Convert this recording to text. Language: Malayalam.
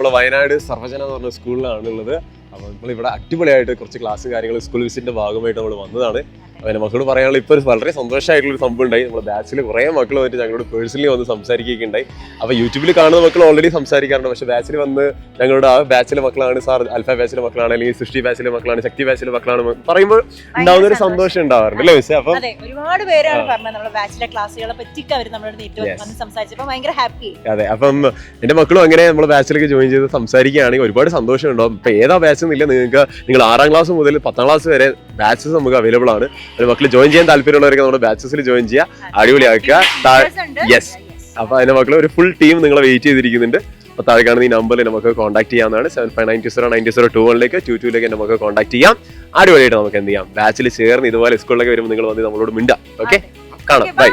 നമ്മൾ വയനാട് സർവജന എന്ന് പറഞ്ഞ സ്കൂളിലാണ് ഉള്ളത്. അപ്പോൾ നമ്മളിവിടെ അടിപൊളിയായിട്ട് കുറച്ച് ക്ലാസ് കാര്യങ്ങൾ സ്കൂൾ വിസിറ്റിന്റെ ഭാഗമായിട്ട് നമ്മൾ വന്നതാണ്. അപ്പോൾ എൻ്റെ മക്കളോട് പറയാനുള്ള ഇപ്പോൾ വളരെ സന്തോഷമായിട്ടുള്ളൊരു സംഭവം ഉണ്ടായി. നമ്മുടെ ബാച്ചിൽ കുറേ മക്കൾ വന്നിട്ട് ഞങ്ങളോട് പേഴ്സണലി വന്ന് സംസാരിക്കുകയുണ്ടായി. അപ്പോൾ യൂട്യൂബിൽ കാണുന്ന മക്കൾ ഓൾറെഡി സംസാരിക്കാറുണ്ട്. പക്ഷേ ബാച്ചിൽ വന്ന് ഞങ്ങളുടെ ആ ബാച്ചിലെ മക്കളാണ് സാർ, അൽഫ ബാച്ചിലെ മക്കളാണ്, അല്ലെങ്കിൽ സൃഷ്ടി ബാച്ചിലെ മക്കളാണ്, ശക്തി ബാച്ചിലെ മക്കളാണ് പറയുമ്പോൾ ഉണ്ടാവുന്ന ഒരു സന്തോഷം ഉണ്ടാവാറുണ്ട് അല്ലേ മിസ്സേ? അപ്പം ഒരുപാട് പേരാണ് പറഞ്ഞത് നമ്മുടെ ബാച്ചിലെ ക്ലാസ്സുകളെ പറ്റിയൊക്കെ അവർ നമ്മളോട് വന്ന് സംസാരിച്ചപ്പോൾ ഭയങ്കര ഹാപ്പി. അതെ, അപ്പം എൻ്റെ മക്കളും അങ്ങനെ നമ്മൾ ബാച്ചിലേക്ക് ജോയിൻ ചെയ്ത് സംസാരിക്കുകയാണെങ്കിൽ ഒരുപാട് സന്തോഷം ഉണ്ടാവും. ഇപ്പം ഏതാ ബാച്ച് എന്നില്ല, നിങ്ങൾ 6ാം ക്ലാസ് മുതൽ 10ാം ക്ലാസ് വരെ ബാച്ചസ് നമുക്ക് അവൈലബിൾ ആണ്. ഒരു മക്കൾ ജോയിൻ ചെയ്യാൻ താല്പര്യമുള്ളവർക്ക് നമ്മുടെ ബാച്ചസിൽ ജോയിൻ ചെയ്യുക, അടിപൊളിയാക്കുക. യെസ്, അപ്പൊ അതിന്റെ മക്കൾ ഒരു ഫുൾ ടീം നിങ്ങളെ വെയിറ്റ് ചെയ്തിരിക്കുന്നുണ്ട്. അപ്പോൾ താഴെ കാണുന്ന ഈ നമ്പറിൽ നമുക്ക് കോൺടാക്ട് ചെയ്യാവുന്നതാണ്. 75909021ലേക്ക് 22ലേക്ക് നമുക്ക് കോൺടാക്ട് ചെയ്യാം. അടിപൊളിയായിട്ട് നമുക്ക് എന്ത് ചെയ്യാം, ബാച്ചിൽ ചേർന്ന് ഇതുപോലെ സ്കൂളിലൊക്കെ വരുമ്പോൾ നിങ്ങൾ വന്ന് നമ്മളോട് മിണ്ടാം. ഓക്കെ, കാണാം, ബൈ.